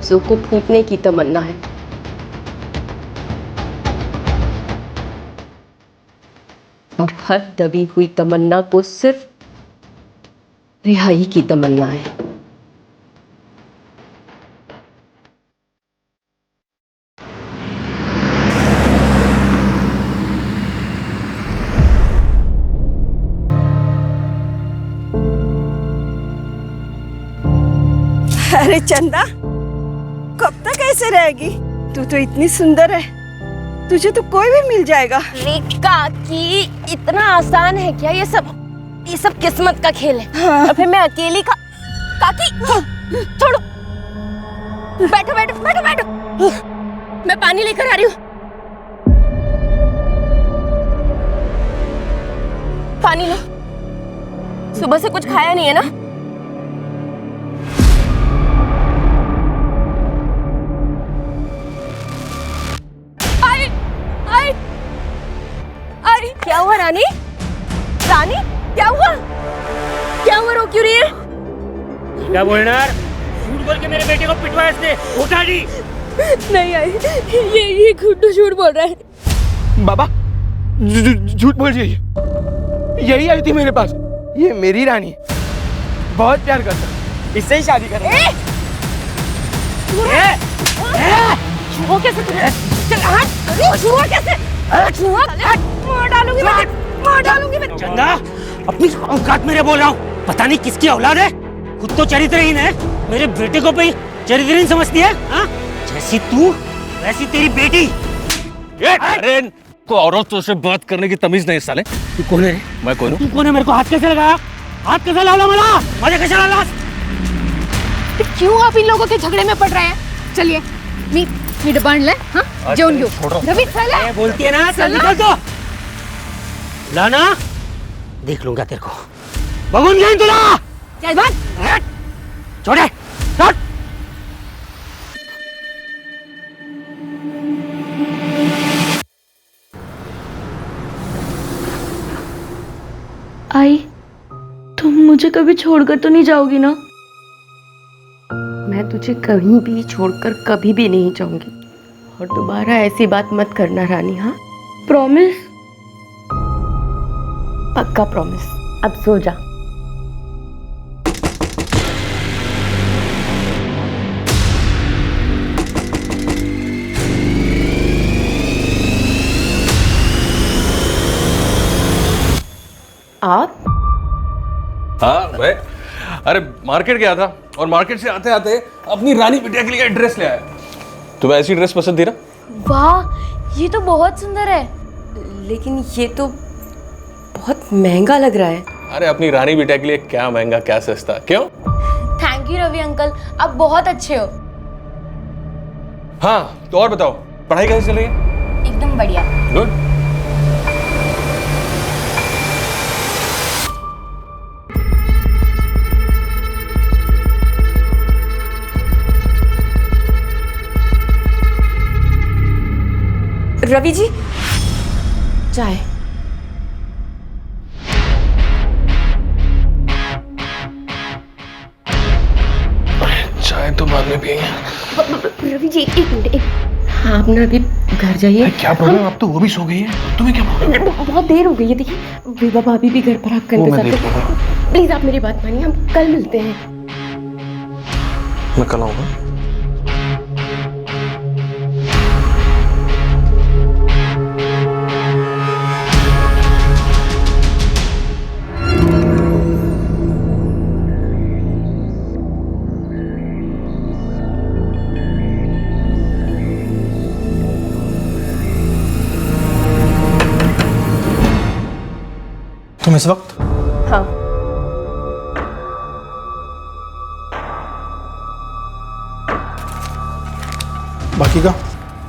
सो को फूंकने की तमन्ना है। और हर दबी हुई तमन्ना को सिर्फ रिहाई की तमन्ना है। अरे चंदा, कब तक ऐसे रहेगी? तू तो इतनी सुंदर है, तुझे तो कोई भी मिल जाएगा। काकी, इतना आसान है क्या ये सब किस्मत का खेल है। हाँ। और फिर मैं अकेली काकी, छोड़ो, बैठो बैठो बैठो बैठो, मैं पानी लेकर आ रही हूँ। पानी लो, सुबह से कुछ खाया नहीं है ना? क्या हुआ रानी? रानी, क्या हुआ? क्या हुआ, रो क्यों रही है? क्या बोलना? झूठ बोल के मेरे बेटे को पिटवाया इसने। उठा दी। नहीं आई, ये गुड्डू झूठ बोल रहा है। बाबा झूठ बोल रही है। यही आई थी मेरे पास। ये मेरी रानी है, बहुत प्यार करता है, इससे ही शादी करेंगे। छुआ कैसे तुझे? चल हट, छुआ कैसे? छुआ, मार डालूंगी मैं। चंदा, अपनी औकात मेरे बोल रहा हूँ। पता नहीं किसकी औलाद है, खुद तो चरित्रहीन है, मेरे बेटे को भी चरित्रहीन समझती है। हाँ? जैसी तू वैसी तेरी बेटी। अरे को औरतों से बात करने की तमीज नहीं साले। तू कौन है? मैं कौन हूँ? तू कौन है? मेरे को हाथ कैसे लगाया? हाथ कैसे लाला मला? मुझे कैसे लाला? क्यों आप इन लोगों के झगड़े में पड़ रहे हैं? चलिए, मी डबांड ले, हाँ? जेवन घेऊ. रवि चला. बोलती है ना, चल निकल तो. लाना, देख लूंगा तेरे को. बगुन घेईन तुला. चल भाग. छोड़े. छोड़. आई, तुम मुझे कभी छोड़कर तो नहीं जाओगी ना? मैं तुझे कहीं भी छोड़कर कभी भी नहीं जाऊंगी। और दोबारा ऐसी बात मत करना रानी, हाँ? प्रॉमिस? पक्का प्रॉमिस। अब सो जा। आप? हाँ भाई, अरे मार्केट गया था और मार्केट से आते आते अपनी रानी बिटिया के लिए ड्रेस ले आया। तुम्हें ऐसी ड्रेस पसंद थी ना? वाह, ये तो बहुत सुंदर है। लेकिन ये तो बहुत महंगा लग रहा है। अरे अपनी रानी बिटिया के लिए क्या महंगा क्या सस्ता, क्यों? थैंक यू रवि अंकल, आप बहुत अच्छे हो। हाँ तो और बताओ, पढ़ाई कैसे चल रही है? एकदम बढ़िया। गुड। रवि जी, चाय। चाय तो बाद में पियेंगे। रवि जी, एक मिनट। हाँ, आप ना अभी घर जाइए। क्या प्रॉब्लम? अब तो वो भी सो गई है, तुम्हें क्या प्रॉब्लम? बहुत देर हो गई है। देखिए, विभा भाभी भी घर पर आपका इंतजार करते हैं। प्लीज आप मेरी बात मानिए, हम कल मिलते हैं। मैं कल आऊंगा। तुम इस वक्त? हाँ। बाकी का?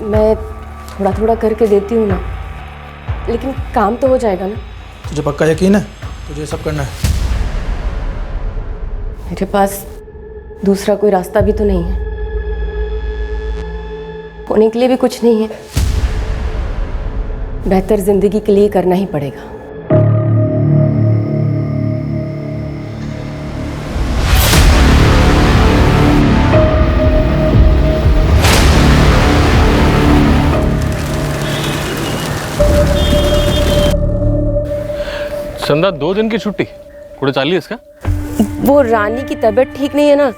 मैं थोड़ा थोड़ा करके देती हूँ ना, लेकिन काम तो हो जाएगा ना? तुझे पक्का यकीन है तुझे सब करना है? मेरे पास दूसरा कोई रास्ता भी तो नहीं है। होने के लिए भी कुछ नहीं है। बेहतर जिंदगी के लिए करना ही पड़ेगा। चंदा 2 दिन की छुट्टी कुठे चालली आहेस का? वो रानी की तबीयत ठीक नहीं है ना,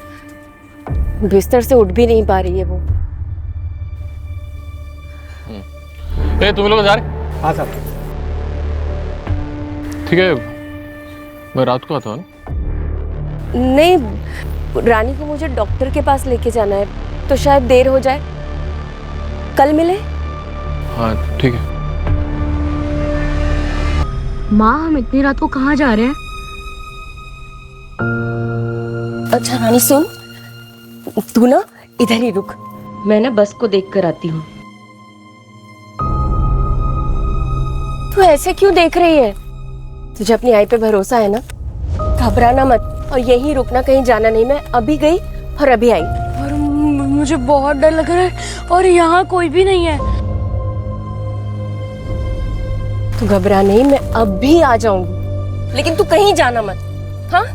बिस्तर से उठ भी नहीं पा रही है वो। ए तुम लोग जा रहे? हाँ सर। ठीक है, मैं रात को आता हूँ। नहीं, रानी को मुझे डॉक्टर के पास लेके जाना है, तो शायद देर हो जाए। कल मिले? हाँ ठीक है। माँ, हम इतनी रात को कहाँ जा रहे हैं? अच्छा रानी सुन, तू ना इधर ही रुक, मैं ना बस को देख कर आती हूँ। तू ऐसे क्यों देख रही है? तुझे अपनी आई पे भरोसा है ना? घबराना मत और यहीं रुकना, कहीं जाना नहीं। मैं अभी गई और अभी आई। और मुझे बहुत डर लग रहा है और यहाँ कोई भी नहीं है। तू घबरा नहीं, मैं अब भी आ जाऊंगी, लेकिन तू कहीं जाना मत, हाँ?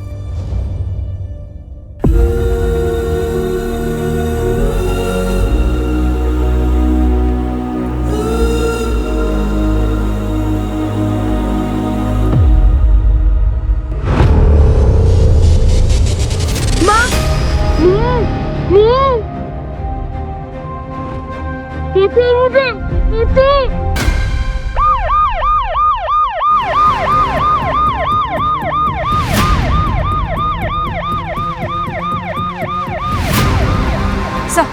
सर,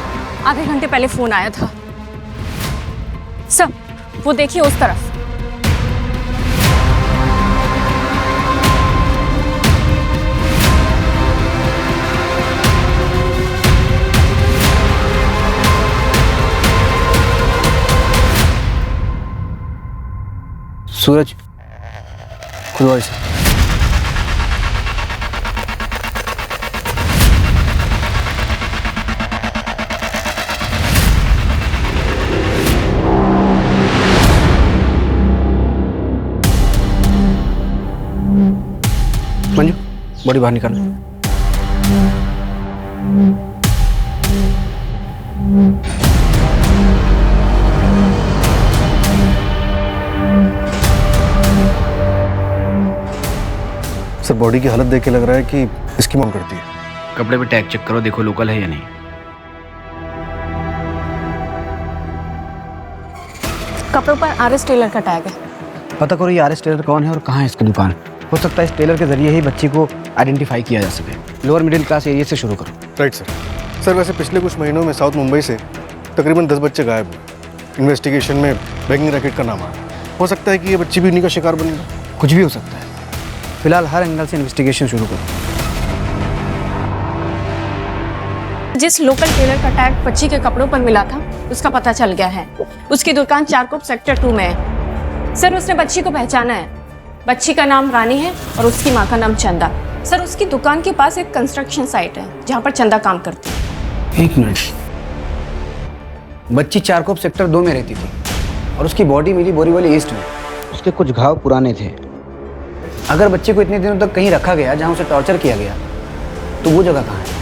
आधे घंटे पहले फोन आया था। सर, वो देखिए उस तरफ। सूरज, खुद से मंजू, बॉडी बाहर निकाल। सर बॉडी की हालत देख के लग रहा है कि इसकी मांग करती है। कपड़े पे टैग चेक करो, देखो लोकल है या नहीं। कपड़ों पर RS टेलर का टैग है। पता करो ये RS टेलर कौन है और कहाँ है इसकी दुकान। हो सकता है इस टेलर के जरिए ही बच्ची को आइडेंटिफाई किया जा सके। लोअर मिडिल क्लास एरिया से शुरू करो। Right sir. सर वैसे पिछले कुछ महीनों में साउथ मुंबई से तकरीबन 10 बच्चे गायब हुए। इन्वेस्टिगेशन में बैंकिंग रैकेट का नाम आया। हो सकता है कि ये बच्ची भी उन्हीं का शिकार बनी हो। कुछ भी हो सकता है, फिलहाल हर एंगल से इन्वेस्टिगेशन शुरू करो। जिस लोकल टेलर का टैग बच्ची के कपड़ों पर मिला था, उसका पता चल गया है। उसकी दुकान चारकोप सेक्टर 2 में है। सर, उसने बच्ची को पहचाना है। बच्ची का नाम रानी है और उसकी माँ का नाम चंदा। सर, उसकी दुकान के पास एक कंस्ट्रक्शन साइट है जहाँ पर चंदा काम करती है। एक मिनट, बच्ची चारकोप सेक्टर 2 में रहती थी और उसकी बॉडी मिली बोरीवली ईस्ट में। उसके कुछ घाव पुराने थे। अगर बच्चे को इतने दिनों तक कहीं रखा गया जहाँ उसे टॉर्चर किया गया, तो वो जगह कहाँ है?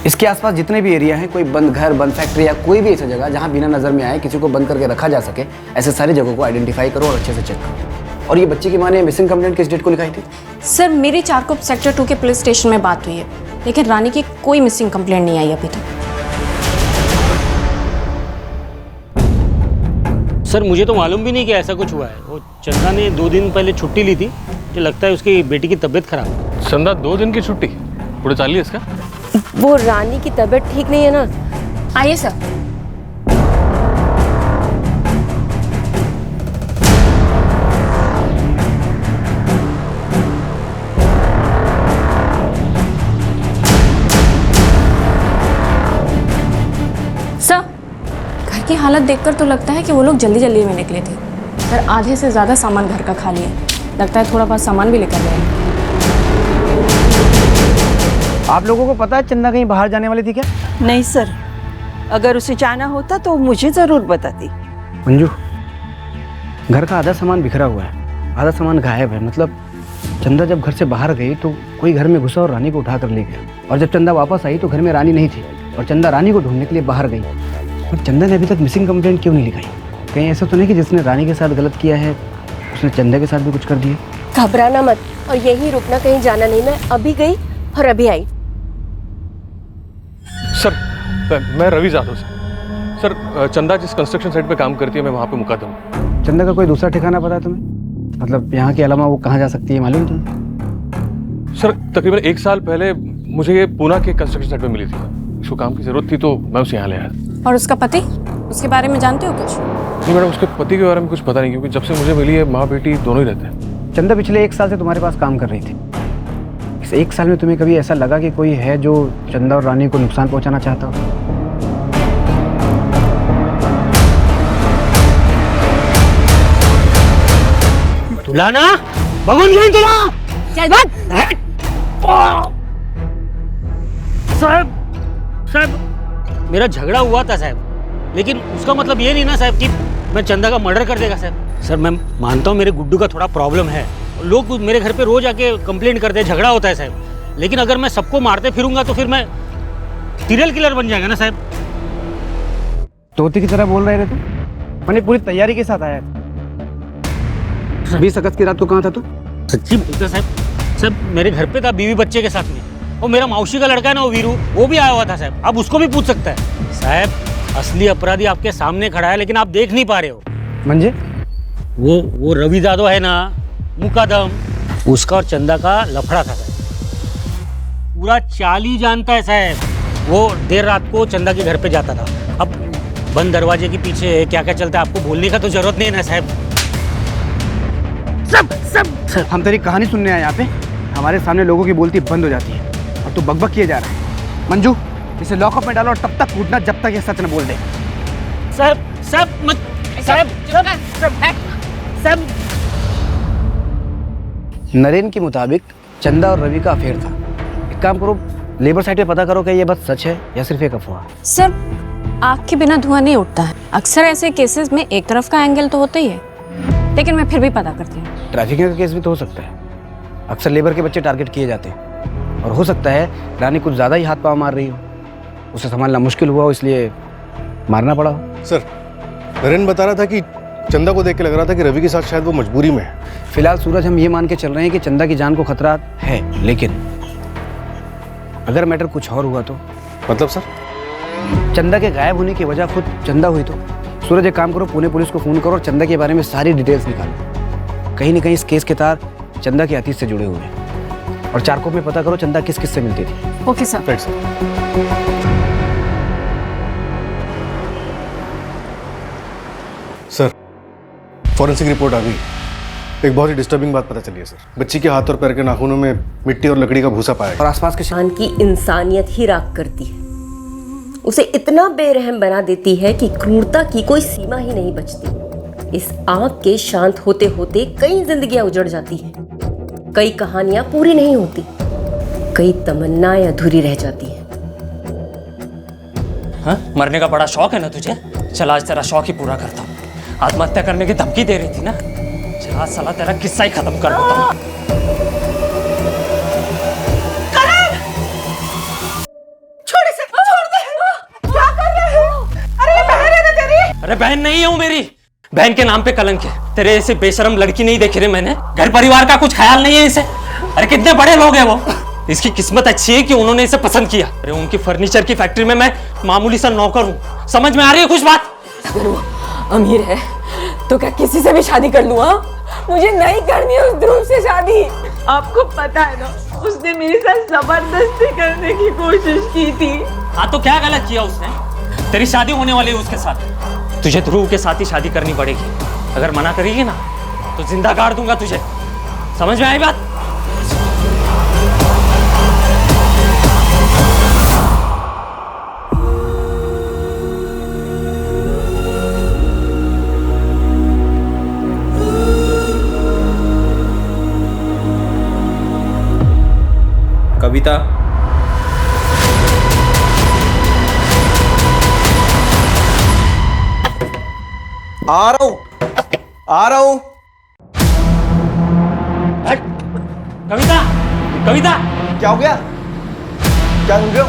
इसके आसपास जितने भी एरिया हैं, कोई बंद घर, बंद फैक्ट्री या कोई भी ऐसी जगह जहाँ बिना नजर में आए किसी को बंद करके रखा जा सके, ऐसे सारी जगहों को आइडेंटिफाई करो और अच्छे से चेक करो। और ये बच्ची की माँ ने मिसिंग कंप्लेंट किस डेट को लिखाई थी? सर, मेरी चारकोप सेक्टर 2 के पुलिस स्टेशन में बात हुई है, लेकिन रानी की कोई मिसिंग कंप्लेंट नहीं आई अभी तक। सर, मुझे तो मालूम भी नहीं कि ऐसा कुछ हुआ है। वो चंदा ने 2 दिन पहले छुट्टी ली थी। मुझे लगता है उसकी बेटी की तबीयत खराब है। चंदा 2 दिन की छुट्टी कुठे चालली आहेस का? वो रानी की तबीयत ठीक नहीं है ना। आइए सर। सर, घर की हालत देखकर तो लगता है कि वो लोग जल्दी जल्दी में निकले थे। सर, आधे से ज़्यादा सामान घर का खा लिया। लगता है थोड़ा बहुत सामान भी लेकर गए। आप लोगों को पता है चंदा कहीं बाहर जाने वाली थी क्या? नहीं सर, अगर उसे जाना होता तो मुझे जरूर बताती। मंजू, घर का आधा सामान बिखरा हुआ है, आधा सामान गायब है। मतलब चंदा जब घर से बाहर गई तो कोई घर में घुसा और रानी को उठा कर ले गया। और जब चंदा वापस आई तो घर में रानी नहीं थी और चंदा रानी को ढूंढने के लिए बाहर गई। और चंदा ने अभी तक मिसिंग कंप्लेंट क्यों नहीं लिखाई? कहीं ऐसा तो नहीं कि जिसने रानी के साथ गलत किया है उसने चंदा के साथ भी कुछ कर दिया? घबराना मत और यहीं रुकना, कहीं जाना नहीं। मैं अभी गई और अभी आई। सर मैं रवि जाधव सर, चंदा जिस कंस्ट्रक्शन साइट पे काम करती है मैं वहाँ पे मुकदम हूँ। चंदा का कोई दूसरा ठिकाना पता है तुम्हें? मतलब यहाँ के अलावा वो कहाँ जा सकती है, मालूम तुम्हें? सर तकरीबन 1 साल पहले मुझे ये पूना के कंस्ट्रक्शन साइट पे मिली थी। उसको काम की जरूरत थी तो मैं उसे यहाँ ले आया। और उसका पति, उसके बारे में जानते हो कुछ? नहीं मैडम, उसके पति के बारे में कुछ पता नहीं, क्योंकि जब से मुझे मिली है माँ बेटी दोनों ही रहते हैं। चंदा पिछले 1 साल से तुम्हारे पास काम कर रही थी। इस 1 साल में तुम्हें कभी ऐसा लगा कि कोई है जो चंदा और रानी को नुकसान पहुंचाना चाहता हो? तुलाना भगवान नहीं तुला साहब मेरा झगड़ा हुआ था साहब, लेकिन उसका मतलब ये नहीं ना साहब कि मैं चंदा का मर्डर कर देगा साहब। सर मैं मानता हूँ मेरे गुड्डू का थोड़ा प्रॉब्लम है, लोग मेरे घर पे रोज आके कंप्लेंट करते हैं, झगड़ा होता है साहब, लेकिन अगर मैं सबको मारते फिरूंगा तो फिर मैं सीरियल किलर बन जाएगा ना साहब। तोते की तरह बोल रहे थे तुम? मैंने पूरी तैयारी के साथ आया। 20 अगस्त की रात को कहाँ था तू? सच्ची बोलते साहब, सब मेरे घर पे था बीवी बच्चे के साथ में। वो मेरा मौसी का लड़का है ना वो वीरू, वो भी आया हुआ था साहब, आप उसको भी पूछ सकता है साहब। असली अपराधी आपके सामने खड़ा है लेकिन आप देख नहीं पा रहे हो। मंजे वो रवि जादव है ना मुकदम, उसका और चंदा का लफड़ा था साहब, पूरा चाल ही जानता है साहब। वो देर रात को चंदा के घर पे जाता था। अब बंद दरवाजे के पीछे क्या क्या चलता है आपको बोलने का तो जरूरत नहीं है ना साहब। सब हम तेरी कहानी सुनने आए यहाँ पे, हमारे सामने लोगों की बोलती बंद हो जाती है और तू बकबक किए जा रहा है। मंजू इसे लॉकअप में डालो और तब तक कूदना जब तक ये सच न बोल दे। नरेन के मुताबिक चंदा और रवि का अफेयर था। एक काम करो, लेबर साइट पे पता करो कि ये बात सच है या सिर्फ एक अफवाह। सर आग के बिना धुआं नहीं उठता है। अक्सर ऐसे केसेस में एक तरफ का एंगल तो होता ही है, लेकिन मैं फिर भी पता करती हूँ। ट्रैफिकिंग का केस भी तो हो सकता है। अक्सर लेबर के बच्चे टारगेट किए जाते हैं और हो सकता है रानी कुछ ज़्यादा ही हाथ पाँव मार रही हो, उसे संभालना मुश्किल हुआ हो इसलिए मारना पड़ा हो। सर नरेन बता रहा था कि चंदा को देख के लग रहा था कि रवि के साथ शायद वो मजबूरी में है। फिलहाल सूरज हम ये मान के चल रहे हैं कि चंदा की जान को खतरा है, लेकिन अगर मैटर कुछ और हुआ तो? मतलब सर? चंदा के गायब होने की वजह खुद चंदा हुई तो? सूरज एक काम करो, पुणे पुलिस को फ़ोन करो और चंदा के बारे में सारी डिटेल्स निकालो। कहीं ना कहीं इस केस के तार चंदा के अतीत से जुड़े हुए हैं और चारकोप में पता करो चंदा किस किस से मिलती थी। Okay sir. Right sir, forensic report आ गई। एक बहुत ही डिस्टर्बिंग बात पता चली है सर। बच्ची के हाथ और पैर के नाखूनों में मिट्टी और लकड़ी का भूसा पाया और आसपास के इंसान की इंसानियत ही राख करती है, उसे इतना बेरहम बना देती है कि क्रूरता की कोई सीमा ही नहीं बचती। इस आग के शांत होते होते कई जिंदगियां उजड़ जाती हैं, कई कहानियां पूरी नहीं होती, कई तमन्नाएं अधूरी रह जाती हैं। हाँ? मरने का बड़ा शौक है ना तुझे? चल आज तेरा शौक ही पूरा करता हूँ। आत्महत्या करने की धमकी दे रही थी ना, चल आज साला तेरा किस्सा ही खत्म कर देता हूँ। अरे बहन नहीं हूँ मेरी, बहन के नाम पे कलंक है। तेरे ऐसे बेशरम लड़की नहीं देखी रे मैंने, घर परिवार का कुछ ख्याल नहीं है इसे। अरे कितने बड़े लोग हैं वो, इसकी किस्मत अच्छी है कि उन्होंने इसे पसंद किया। अरे उनकी फर्नीचर की फैक्ट्री में मैं मामूली सा नौकर हूँ, समझ में आ रही है कुछ बात? अगर वो अमीर है तो क्या किसी से भी शादी कर लूँ? मुझे नहीं करनी है उस ध्रुव से शादी। आपको पता है ना, उसने मेरे साथ जबरदस्ती करने की कोशिश की थी। हाँ तो क्या गलत किया उसने? तेरी शादी होने वाली है उसके साथ, तुझे ध्रुव के साथ ही शादी करनी पड़ेगी। अगर मना करेगी ना तो जिंदा गाड़ दूंगा तुझे, समझ में आई बात? कविता, आ रहा हूं। कविता, कविता क्या हो गया? क्या हो गया?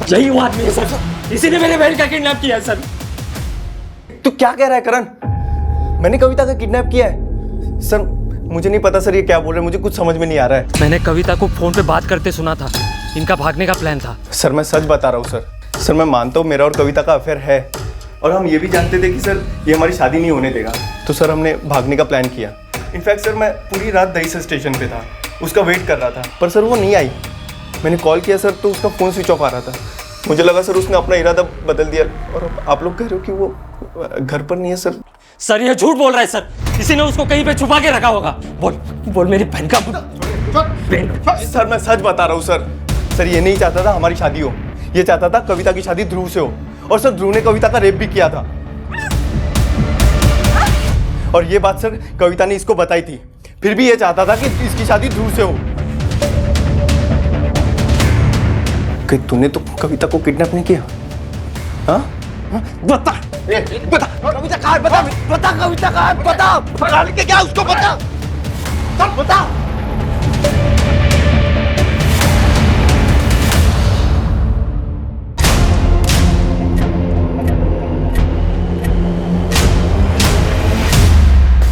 यही वो आदमी है सर, इसी ने मेरे बहन का किडनैप किया सर। तू क्या कह रहा है करण? मैंने कविता का किडनैप किया है? सर मुझे नहीं पता सर, ये क्या बोल रहे हैं, मुझे कुछ समझ में नहीं आ रहा है। मैंने कविता को फोन पे बात करते सुना था। इनका भागने का प्लान था। सर मैं सच बता रहा हूँ सर। सर मैं मानता हूँ मेरा और कविता का अफेयर है, और हम ये भी जानते थे कि सर ये हमारी शादी नहीं होने देगा, तो सर हमने भागने का प्लान किया। इनफैक्ट सर मैं पूरी रात दहीसर स्टेशन पे था, उसका वेट कर रहा था, पर सर वो नहीं आई। मैंने कॉल किया सर तो उसका फ़ोन स्विच ऑफ आ रहा था। मुझे लगा सर उसने अपना इरादा बदल दिया, और आप लोग कह रहे हो कि वो घर पर नहीं है सर। सर ये झूठ बोल रहा है सर। किसी ने उसको कहीं पे छुपा के रखा होगा। बोल मेरी बहन का। सर मैं सच बता रहा हूँ सर। सर ये नहीं चाहता था हमारी शादी हो, ये चाहता था कविता की शादी ध्रुव से हो, और सर ध्रुव ने कविता का रेप भी किया था। और ये बात सर कविता ने इसको बताई थी, फिर भी ये चाहता था कि इसकी शादी ध्रुव से हो। कि तूने तो कविता को किडनैप नहीं किया? हाँ? बता कविता कहाँ है? बता कविता कहाँ है? बता पकड़ के क्या उसको बता, सब बता।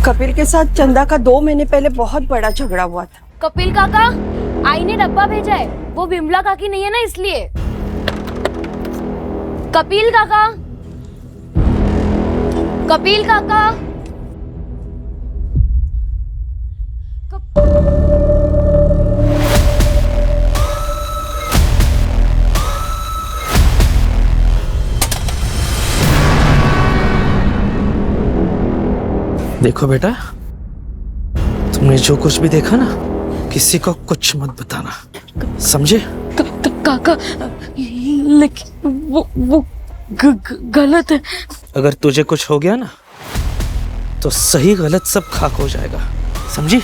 कपिल के साथ चंदा का 2 महीने पहले बहुत बड़ा झगड़ा हुआ था। कपिल काका, आई ने डब्बा भेजा है, वो विमला काकी नहीं है ना इसलिए। कपिल काका, कपिल काका। देखो बेटा, तुमने जो कुछ भी देखा ना, किसी को कुछ मत बताना, समझे? काका, लेकिन वो गलत है। अगर तुझे कुछ हो गया ना तो सही गलत सब खाक हो जाएगा, समझी?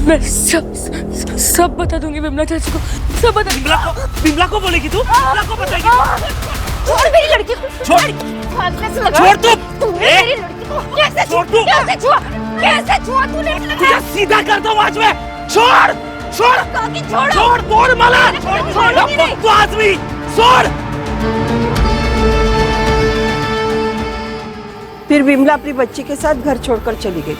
मैं सब बता दूंगी विमला चाची को, सब बता। विमला को बोलेगी तू? विमला को बताएगी? छोड़ मेरी लड़की को, छोड़ तू! मेरी लड़की को कैसे छुआ तूने? तुझे सीधा कर दो आज में। छोड़ काकी छोड़ो, छोड़ तोड़ माला, छोड़ आदमी, छोड़। फिर विमला अपनी बच्ची के साथ घर छोड़कर चली गई।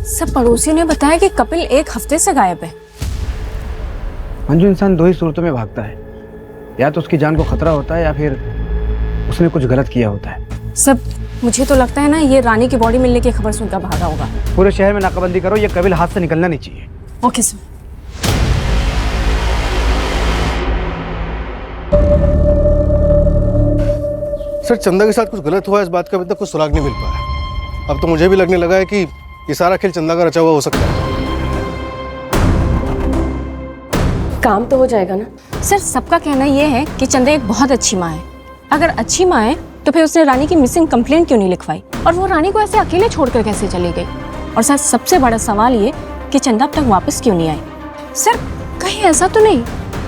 सब पड़ोसियों ने बताया कि कपिल 1 हफ्ते से गायब है। मंजू, इंसान 2 ही सूरतों में भागता है, या तो उसकी जान को खतरा होता है या फिर उसने कुछ गलत किया होता है। सब मुझे तो लगता है ना, ये रानी की बॉडी मिलने की खबर सुनकर भागा होगा। पूरे शहर में नाकाबंदी करो, ये कपिल हाथ से निकलना नहीं चाहिए। Okay sir. सर चंदा के साथ कुछ गलत हुआ, इस बात का अभी तक कुछ सुराग नहीं मिल पाया। अब तो मुझे भी लगने लगा है कि ये सारा खेल चंदा का रचा हुआ हो सकता है। काम तो हो जाएगा ना? सर सबका कहना यह है कि चंदा एक बहुत अच्छी माँ है। अगर अच्छी माँ है तो फिर उसने रानी की मिसिंग कंप्लेंट क्यों नहीं लिखवाई, और वो रानी को ऐसे अकेले छोड़कर कैसे चली गई? और सर सबसे बड़ा सवाल ये कि चंदा अब तक वापस क्यों नहीं आई? सर कहीं ऐसा तो नहीं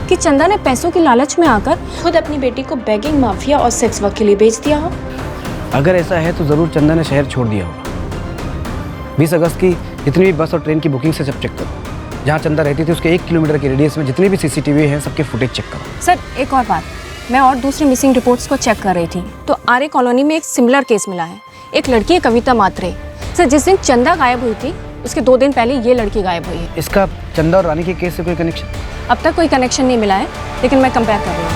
कि चंदा ने पैसों की लालच में आकर खुद अपनी बेटी को बेगिंग माफिया और सेक्स वर्क के लिए बेच दिया हो? अगर ऐसा है तो जरूर चंदा ने शहर छोड़ दिया होगा। 20 अगस्त की जितनी भी बस और ट्रेन की बुकिंग से सब चेक करो। जहाँ चंदा रहती थी उसके 1 किलोमीटर के रेडियस में जितने भी सीसीटीवी हैं सबके फुटेज चेक करो। सर एक और बात, मैं और दूसरी मिसिंग रिपोर्ट्स को चेक कर रही थी तो आर्य कॉलोनी में एक सिमिलर केस मिला है। एक लड़की है कविता मात्रे। सर जिस दिन चंदा गायब हुई थी उसके 2 दिन पहले ये लड़की गायब हुई है। इसका चंदा और रानी के केस से कोई कनेक्शन? अब तक कोई कनेक्शन नहीं मिला है, लेकिन मैं कंपेयर कर रही हूँ।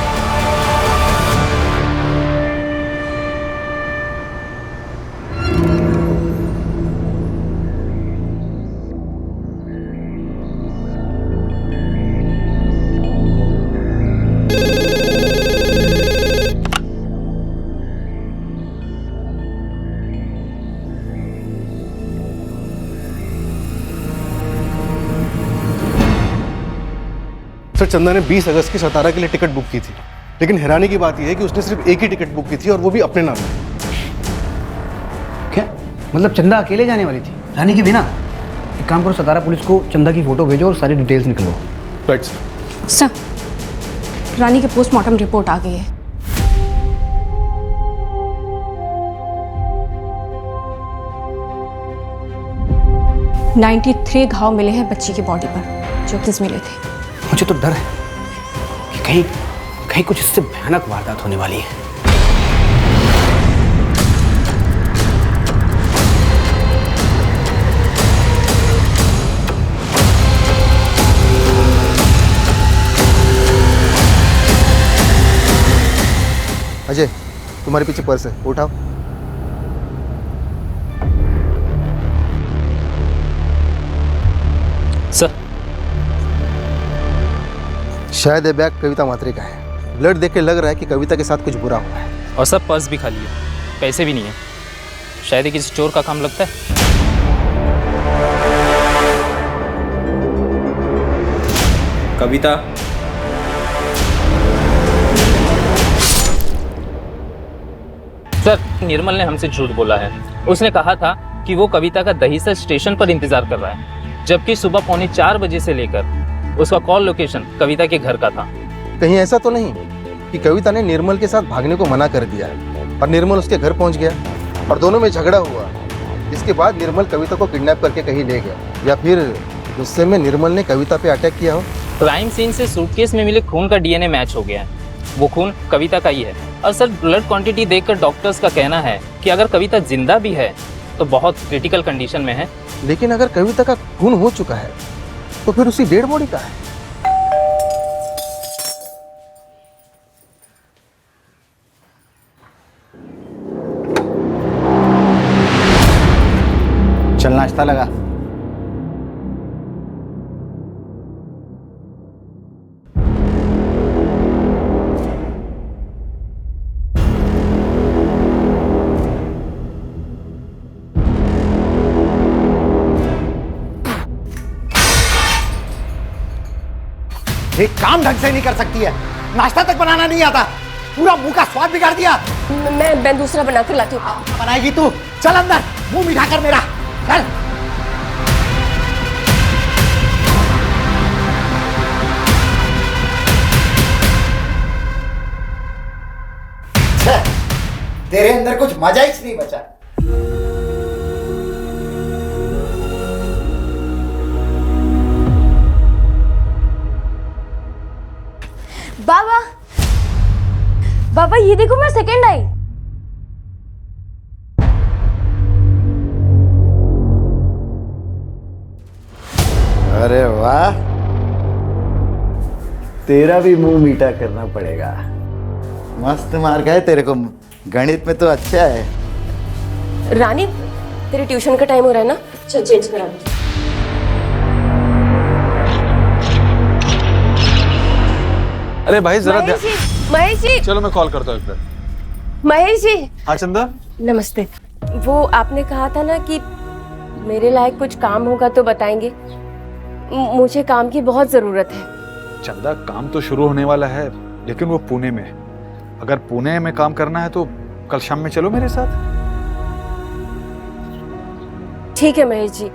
सर चंदा ने 20 अगस्त की 17 के लिए टिकट बुक की थी, लेकिन हैरानी की बात यह है कि उसने सिर्फ एक ही टिकट बुक की थी और वो भी अपने नाम पे। क्या मतलब चंदा अकेले जाने वाली थी, रानी के बिना? एक काम करो, 17 पुलिस को चंदा की फोटो भेजो और सारी डिटेल्स निकलो। Right sir. सर रानी की पोस्टमार्टम रिपोर्ट आ गई है। (93) घाव मिले हैं बच्ची की बॉडी पर जो किस मिले थे। मुझे तो डर है कि कहीं कहीं कुछ इससे भयानक वारदात होने वाली है। अजय, तुम्हारे पीछे पर्स है, उठाओ। सर, शायद ये बैग कविता मात्रे का है। ब्लड देख के लग रहा है कि कविता के साथ कुछ बुरा हुआ है। और सर पर्स भी खाली है, पैसे भी नहीं है। शायद ये किसी चोर का काम लगता है। कविता, सर, निर्मल ने हमसे झूठ बोला है। उसने कहा था कि वो कविता का दहीसर स्टेशन पर इंतजार कर रहा है, जबकि सुबह 3:45 बजे से लेकर उसका कॉल लोकेशन कविता के घर का था। कहीं ऐसा तो नहीं कि कविता ने निर्मल के साथ भागने को मना कर दिया है और निर्मल उसके घर पहुंच गया और दोनों में झगड़ा हुआ, इसके बाद निर्मल कविता को किडनैप करके कहीं ले गया, या फिर गुस्से में निर्मल ने कविता पे अटैक किया हो? क्राइम सीन से सूटकेस में मिले खून का डीएनए मैच हो गया है। वो खून कविता का ही है। और सर, ब्लड क्वांटिटी देखकर डॉक्टर्स का कहना है कि अगर कविता जिंदा भी है तो बहुत क्रिटिकल कंडीशन में है। लेकिन अगर कविता का खून हो चुका है तो फिर उसकी डेड बॉडी कहाँ है? चल नाश्ता लगा। एक काम ढंग से नहीं कर सकती है, नाश्ता तक बनाना नहीं आता, पूरा मुंह का स्वाद बिगाड़ दिया। मैं दूसरा बना कर लाती हूँ। बनाएगी तू? चल अंदर, मुंह मिठा कर मेरा, चल। तेरे अंदर कुछ मजा ही नहीं बचा। बाबा, बाबा ये देखो, मैं सेकंड आई। अरे वाह, तेरा भी मुंह मीठा करना पड़ेगा। मस्त मार्क है तेरे को, गणित में तो अच्छा है। रानी, तेरे ट्यूशन का टाइम हो रहा है ना, चल चेंज करा दो। अरे भाई जरा महेश जी, चलो मैं कॉल करता हूँ एक मिनट। महेश जी। हाँ चंदा, नमस्ते। वो आपने कहा था ना कि मेरे लायक कुछ काम होगा तो बताएंगे। मुझे काम की बहुत जरूरत है। चंदा, काम तो शुरू होने वाला है, लेकिन वो पुणे में। अगर पुणे में काम करना है तो कल शाम में चलो मेरे साथ। ठीक है महेश जी,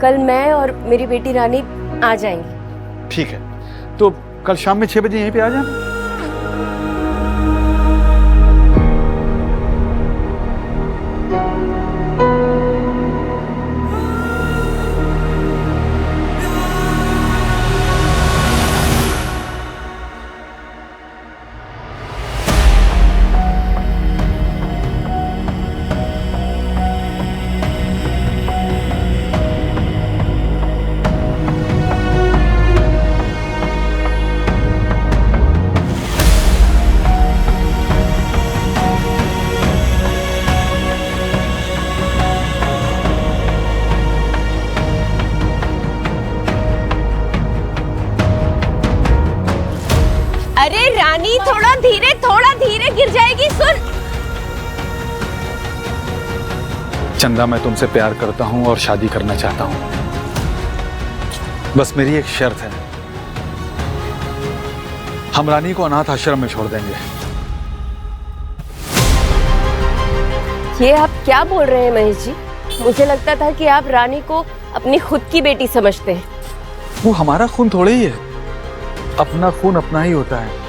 कल मैं और मेरी बेटी रानी आ जाएंगी। ठीक है, तो कल शाम में 6 बजे यहीं पे आ जाना। अरे रानी, थोड़ा धीरे गिर जाएगी, सुन। चंदा, मैं तुमसे प्यार करता हूं और शादी करना चाहता हूं। बस मेरी एक शर्त है, हम रानी को अनाथ आश्रम में छोड़ देंगे। ये आप क्या बोल रहे हैं महेश जी? मुझे लगता था कि आप रानी को अपनी खुद की बेटी समझते हैं। वो हमारा खून थोड़े ही है, अपना खून अपना ही होता है।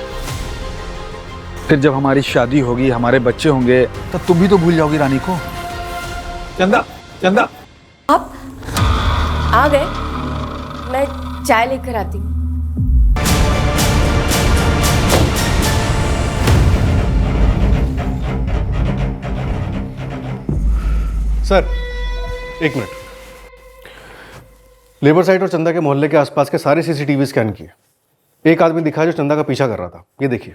फिर जब हमारी शादी होगी, हमारे बच्चे होंगे, तब तुम भी तो भूल जाओगी रानी को। चंदा, चंदा, आप आ गए? मैं चाय लेकर आती हूँ। सर एक मिनट, लेबर साइड और चंदा के मोहल्ले के आसपास के सारे सीसीटीवी स्कैन किए। एक आदमी दिखा जो चंदा का पीछा कर रहा था, ये देखिए।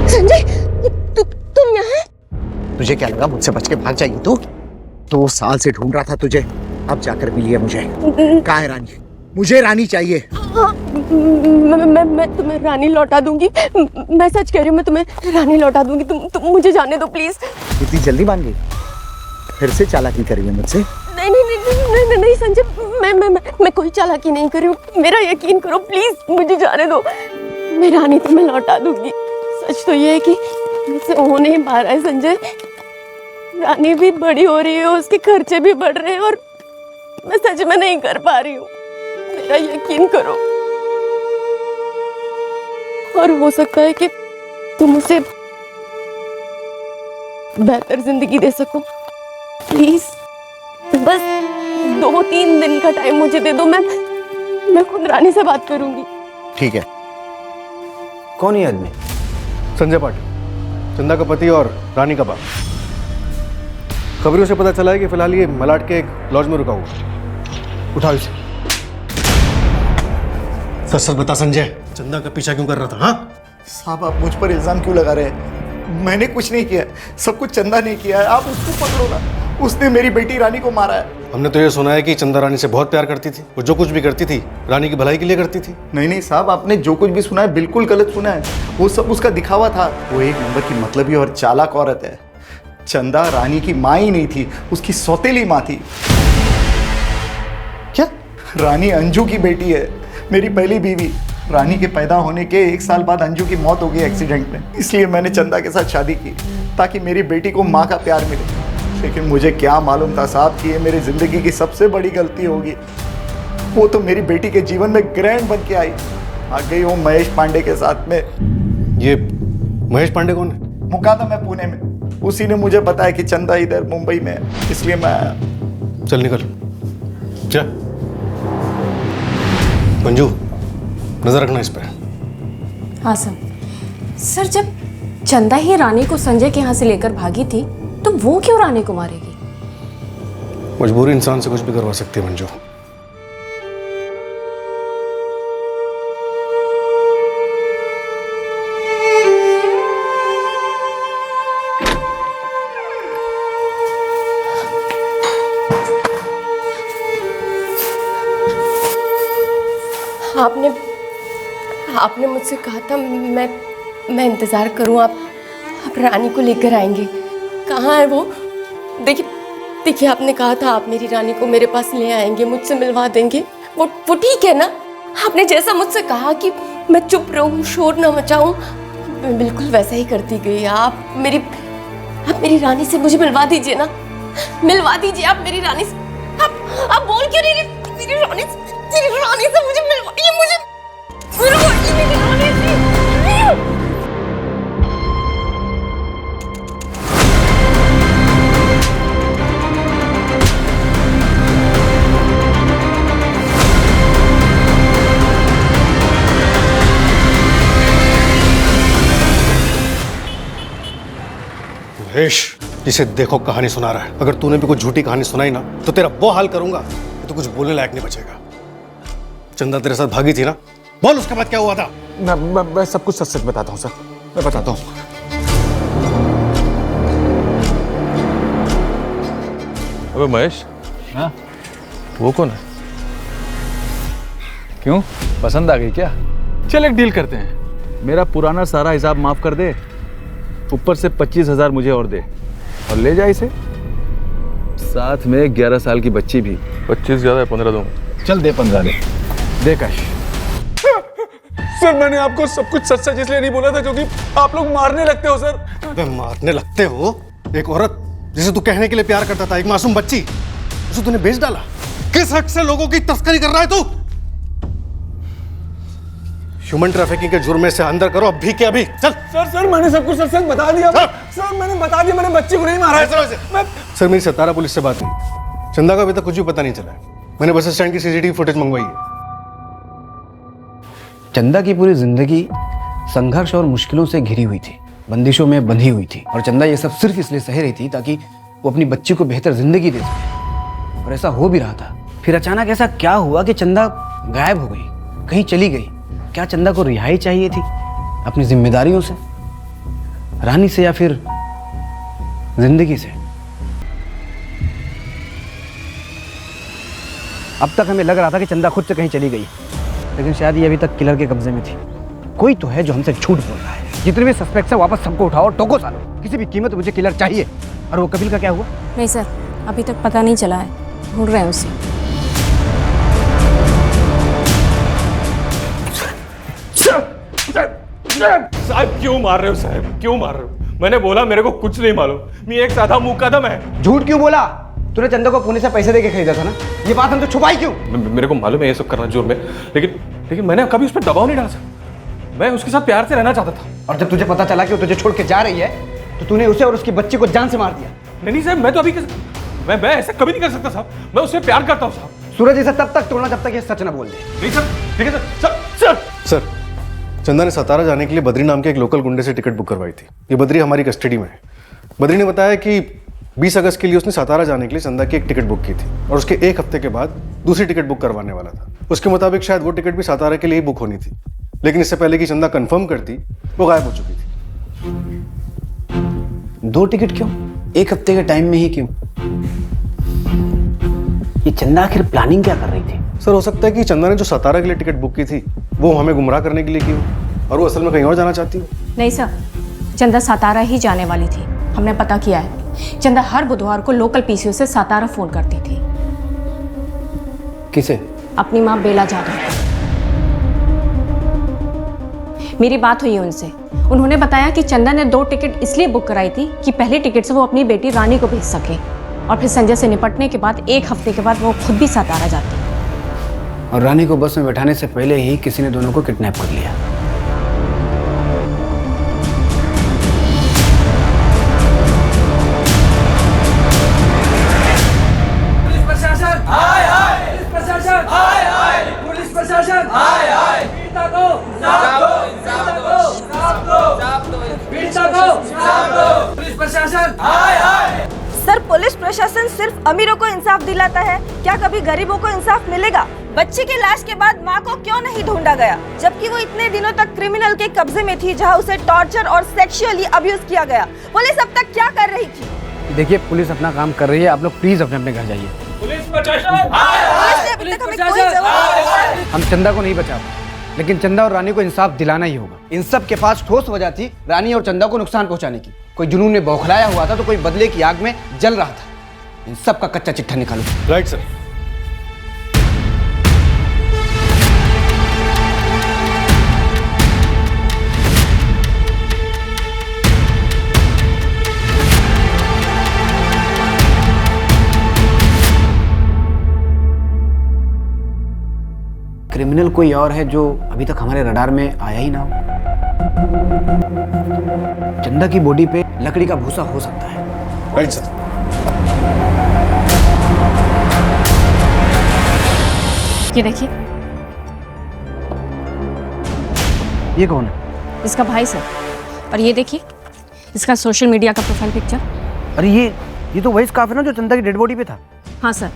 संजय, तुम यहाँ? तुझे क्या लगा मुझसे बच के भाग जाएगी तू? 2 साल से ढूंढ रहा था तुझे, अब जाकर मिली है मुझे। कहाँ है रानी? मुझे रानी चाहिए। हाँ, मैं तुम्हें रानी लौटा दूंगी। मैं सच कह रही हूँ, मैं तुम्हें रानी लौटा दूंगी। तुम मुझे जाने दो प्लीज। इतनी जल्दी मान गई? फिर से चालाकी कर रही है मुझसे? नहीं नहीं नहीं नहीं नहीं, नहीं संजय, मैं कोई चालाकी नहीं कर रही हूँ। मेरा यकीन करो प्लीज, मुझे जाने दो। मैं रानी तुम्हें लौटा दूंगी। सच तो ये है कि मुझसे हो नहीं पा रहा है संजय। रानी भी बड़ी हो रही है, उसके खर्चे भी बढ़ रहे हैं और मैं सच में नहीं कर पा रही हूँ। मेरा यकीन करो। और हो सकता है कि तुम उसे बेहतर जिंदगी दे सको। प्लीज बस 2-3 दिन का टाइम मुझे दे दो। मैं खुद रानी से बात करूंगी। ठीक है। कौन है आदमी? संजय पाटिल, चंदा का पति और रानी का बाप। खबरों से पता चला है कि फिलहाल ये मलाड के एक लॉज में रुका हुआ। उठाओ इसे। सच सच बता संजय, चंदा का पीछा क्यों कर रहा था? हाँ साहब, आप मुझ पर इल्जाम क्यों लगा रहे हैं? मैंने कुछ नहीं किया, सब कुछ चंदा ने किया है। आप उसको पकड़ो ना, उसने मेरी बेटी रानी को मारा है। हमने तो ये सुना है कि चंदा रानी से बहुत प्यार करती थी। वो जो कुछ भी करती थी रानी की भलाई के लिए करती थी। नहीं नहीं साहब, आपने जो कुछ भी सुना है बिल्कुल गलत सुना है। वो सब उसका दिखावा था। वो एक नंबर की मतलबी और चालाक औरत है। चंदा रानी की माँ ही नहीं थी, उसकी सौतेली माँ थी। क्या? रानी अंजू की बेटी है, मेरी पहली बीवी। रानी के पैदा होने के 1 साल बाद अंजू की मौत हो गई एक्सीडेंट में। इसलिए मैंने चंदा के साथ शादी की ताकि मेरी बेटी को माँ का प्यार मिले। लेकिन मुझे क्या मालूम था साहब कि ये मेरी जिंदगी की सबसे बड़ी गलती होगी। वो तो मेरी बेटी के जीवन में ग्रैंड बन के आई, आ गई वो महेश पांडे के साथ में। ये महेश पांडे कौन है? मुका था मैं पुणे में, उसी ने मुझे बताया कि चंदा इधर मुंबई में है, इसलिए मैं आया। चल निकल जा। मंजू, नजर रखना इस पर। हाँ सर, जब चंदा ही रानी को संजय के यहाँ से लेकर भागी थी तो वो क्यों रानी को मारेगी? मजबूरी इंसान से कुछ भी करवा सकती है मंजू। आपने मुझसे कहा था मैं इंतजार करूं। आप रानी को लेकर आएंगे। कहाँ है वो? देखिए आपने कहा था आप मेरी रानी को मेरे पास ले आएंगे, मुझसे मिलवा देंगे। वो ठीक है ना? आपने जैसा मुझसे कहा कि मैं चुप रहूं, शोर ना मचाऊं, मैं बिल्कुल वैसा ही करती गई। आप मेरी रानी से मुझे मिलवा दीजिए ना। मिलवा दीजिए आप मेरी रानी से। आप बोल क्यों नहीं रही? मेरी रानी से मुझे मिलवाइए। मुझे मिलवाइए मेरी रानी से। महेश, जिसे देखो कहानी सुना रहा है। अगर तूने भी कुछ झूठी कहानी सुनाई ना तो तेरा वो हाल करूंगा कि तू कुछ बोलने लायक नहीं बचेगा। चंदा तेरे साथ भागी थी ना, बोल उसके बाद क्या हुआ था? मैं सब कुछ सच सच बताता हूँ सर, मैं बताता हूँ। अबे महेश, हाँ वो कौन है? क्यों, पसंद आ गई क्या? चल एक डील करते हैं, मेरा पुराना सारा हिसाब माफ कर दे, ऊपर से 25,000 मुझे और दे, और ले जा इसे, साथ में 11 साल की बच्ची भी। 25 ज्यादा है, 15 दूंगा। चल दे 15 दे काश। सर मैंने आपको सब कुछ सच सच इसलिए नहीं बोला था क्योंकि आप लोग मारने लगते हो सर। अबे मारने लगते हो? एक औरत जिसे तू कहने के लिए प्यार करता था, एक मासूम बच्ची, उसे तूने बेच डाला। किस हक से लोगों की तस्करी कर रहा है तू? ह्यूमन ट्रैफिकिंग के जुर्म से अंदर करो अभी के अभी। चल। सर मैंने सब कुछ सच बता दिया। सर मैंने बता दिया, मैंने बच्ची को नहीं मारा है। सर मेरी 17 पुलिस से बात हुई, चंदा का अभी तक कुछ भी पता नहीं चला है। मैंने बस स्टैंड की सीसीटीवी फुटेज मंगवाई है। चंदा की पूरी जिंदगी संघर्ष और मुश्किलों से घिरी हुई थी, बंदिशों में बंधी हुई थी, और चंदा ये सब सिर्फ इसलिए सह रही थी ताकि वो अपनी बच्ची को बेहतर जिंदगी दे सके, और ऐसा हो भी रहा था। फिर अचानक ऐसा क्या हुआ कि चंदा गायब हो गई, कहीं चली गई? क्या चंदा को रिहाई चाहिए थी अपनी जिम्मेदारियों से, रानी से, या फिर जिंदगी से? अब तक हमें लग रहा था कि चंदा खुद से कहीं चली गई, लेकिन शायद ये अभी तक किलर के कब्जे में थी। कोई तो है जो हमसे झूठ बोल रहा है। जितने भी सस्पेक्ट्स हैं वापस सबको उठाओ और टोको सालो, किसी भी कीमत मुझे किलर चाहिए। और वो कपिल का क्या हुआ? नहीं सर, अभी तक पता नहीं चला है, ढूंढ रहे हैं उसे। साहब क्यों मार रहे हो? साहब क्यों मार रहे हो? मैंने बोला मेरे को कुछ नहीं मालूम, मैं एक साधा मुकदम है। झूठ क्यों बोला? तूने चंदा को पुणे से पैसे देके खरीदा था ना, ये बात हम तो छुपाई क्यों? मेरे को मालूम है ये सब करना जुर्म है, लेकिन मैंने कभी उस पर दबाव नहीं डाला सर। मैं उसके साथ प्यार से रहना चाहता था। और जब तुझे पता चला कि वो तुझे छोड़ के जा रही है तो तूने उसे और उसकी बच्ची को जान से मार दिया। नहीं साहब, मैं तो अभी मैं ऐसा कभी नहीं कर सकता साहब। मैं उससे प्यार करता हूँ साहब। सूरज, इसे तब तक तोड़ना जब तक ये सच ना बोल दे। नहीं सर, ठीक है सर। सर सर, चंदा ने सतारा जाने के लिए बद्री नाम के एक लोकल गुंडे से टिकट बुक करवाई थी। ये बद्री हमारी कस्टडी में है। बद्री ने बताया कि 20 अगस्त के लिए उसने सतारा जाने के लिए चंदा की एक टिकट बुक की थी, और उसके एक हफ्ते के बाद दूसरी टिकट बुक करवाने वाला था। उसके मुताबिक शायद वो टिकट भी सतारा के लिए ही बुक होनी थी, लेकिन इससे पहले कि चंदा कंफर्म करती वो गायब हो चुकी थी। 2 टिकट क्यों? एक हफ्ते के टाइम में ही क्यों? ये चंदा आखिर प्लानिंग क्या कर रही थी? सर, हो सकता है कि चंदा ने जो सतारा के लिए टिकट बुक की थी वो हमें गुमराह करने के लिए की हो, और वो असल में कहीं और जाना चाहती हो। नहीं सर, चंदा सातारा ही जाने वाली थी। हमने पता किया है, चंदा हर बुधवार को लोकल पीसीओ से सातारा फोन करती थी। किसे? अपनी माँ बेला जाधव। मेरी बात हुई उनसे, उन्होंने बताया कि चंदा ने 2 टिकट इसलिए बुक कराई थी कि पहले टिकट से वो अपनी बेटी रानी को भेज सके, और फिर संजय से निपटने के बाद 1 हफ्ते के बाद वो खुद भी सातारा जाती। और रानी को बस में बैठाने से पहले ही किसी ने दोनों को किडनैप कर लिया। पुलिस प्रशासन हाय हाय, पुलिस प्रशासन हाय हाय, पुलिस प्रशासन हाय हाय, पीड़िता को इंसाफ दो, इंसाफ दो, इंसाफ दो, इंसाफ दो, पीड़िता को इंसाफ दो, पुलिस प्रशासन हाय हाय। सर, पुलिस प्रशासन सिर्फ अमीरों को इंसाफ दिलाता है, क्या कभी गरीबों को इंसाफ मिलेगा? बच्ची की लाश के बाद माँ को क्यों नहीं ढूंढा गया, जबकि वो इतने दिनों तक क्रिमिनल के कब्जे में थी, जहाँ उसे टॉर्चर और सेक्सुअली अब्यूज किया गया? पुलिस अब तक क्या कर रही थी? देखिए, पुलिस अपना काम कर रही है, आप लोग प्लीज अपने अपने घर जाइए। पुलिस प्रशासन हाय हाय, पुलिस प्रशासन हाय हाय। हम चंदा को नहीं बचा पाए, लेकिन चंदा और रानी को इंसाफ दिलाना ही होगा। इन सब के पास ठोस वजह थी रानी और चंदा को नुकसान पहुंचाने की। कोई जुनून में बौखलाया हुआ था तो कोई बदले की आग में जल रहा था। इन सब का कच्चा चिट्ठा निकालो। Right sir. क्रिमिनल कोई और है जो अभी तक हमारे रडार में आया ही ना हो। चंदा की बॉडी पे लकड़ी का भूसा हो सकता है। Right sir. ये देखिए, ये कौन है? इसका भाई सर। और ये देखिए, इसका सोशल मीडिया का प्रोफाइल पिक्चर। अरे ये तो वही स्कार्फ है ना जो चंदा की डेड बॉडी पे था। हाँ सर,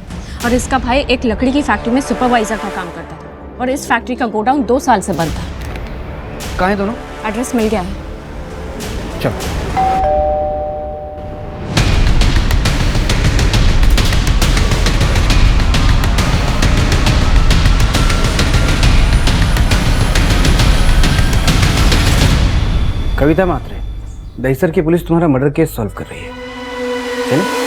और इसका भाई एक लकड़ी की फैक्ट्री में सुपरवाइजर का काम करता था, और इस फैक्ट्री का गोडाउन 2 साल से बंद था। कहाँ है दोनों? एड्रेस मिल गया है। चलो। कविता मात्रे, दहीसर की पुलिस तुम्हारा मर्डर केस सॉल्व कर रही है। चलो।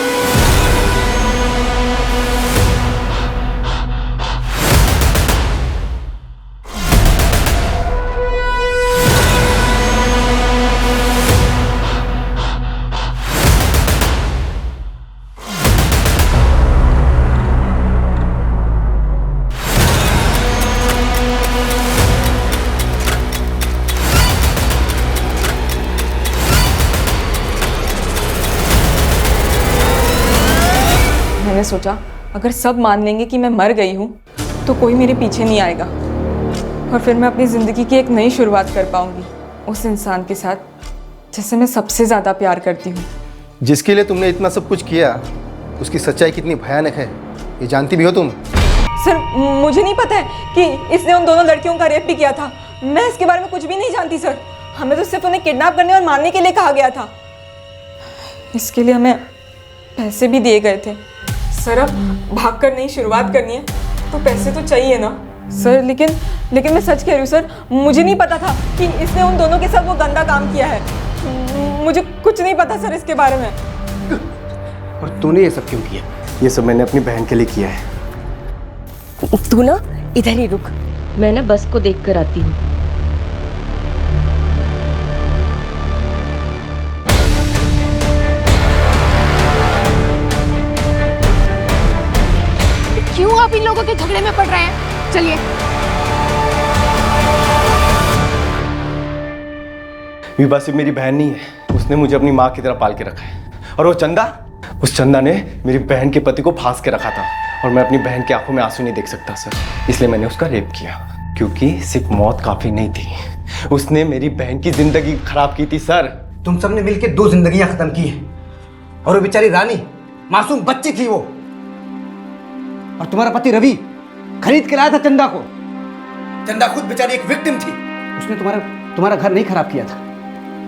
मैंने सोचा अगर सब मान लेंगे कि मैं मर गई हूँ तो कोई मेरे पीछे नहीं आएगा, और फिर मैं अपनी ज़िंदगी की एक नई शुरुआत कर पाऊंगी उस इंसान के साथ जिसे मैं सबसे ज़्यादा प्यार करती हूँ। जिसके लिए तुमने इतना सब कुछ किया उसकी सच्चाई कितनी भयानक है ये जानती भी हो तुम? सर मुझे नहीं पता है कि इसने उन दोनों लड़कियों का रेप भी किया था। मैं इसके बारे में कुछ भी नहीं जानती सर। हमें तो सिर्फ उन्हें किडनैप करने और मारने के लिए कहा गया था। इसके लिए हमें पैसे भी दिए गए थे। सर अब भागकर नई शुरुआत करनी है तो पैसे तो चाहिए ना सर। लेकिन मैं सच कह रही हूँ सर, मुझे नहीं पता था कि इसने उन दोनों के साथ वो गंदा काम किया है। मुझे कुछ नहीं पता सर इसके बारे में। और तूने ये सब क्यों किया? ये सब मैंने अपनी बहन के लिए किया है। तू ना इधर ही रुक, मैं ना बस को देख कर आती हूँ। क्यों आप इन लोगों के झगड़े में पड़ रहे हैं? चलिए। विभा सिर्फ मेरी बहन नहीं है, उसने मुझे अपनी माँ की तरह पाल के रखा है। और वो चंदा, उस चंदा ने मेरी बहन के पति को फांस के रखा था और मैं अपनी बहन की आंखों में आंसू नहीं देख सकता सर, इसलिए मैंने उसका रेप किया। क्योंकि सिर्फ मौत काफी नहीं थी, उसने मेरी बहन की जिंदगी खराब की थी सर। तुम सबने मिलकर 2 जिंदगियां खत्म की हैं और वो बेचारी रानी मासूम बच्ची थी वो। और तुम्हारा पति रवि खरीद के लाया था चंदा को। चंदा खुद बेचारी एक विक्टिम थी। उसने तुम्हारा घर नहीं खराब किया था,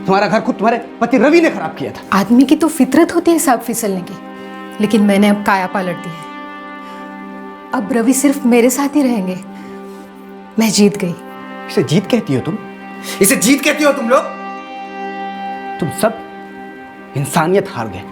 तुम्हारा घर खुद तुम्हारे पति रवि ने खराब किया था। आदमी की तो फितरत होती है सांप फिसलने की, लेकिन मैंने अब काया पलट दी है। अब रवि सिर्फ मेरे साथ ही रहेंगे। मैं जीत गई। इसे जीत कहती हो तुम? इसे जीत कहती हो तुम लोग? तुम सब इंसानियत हार गए।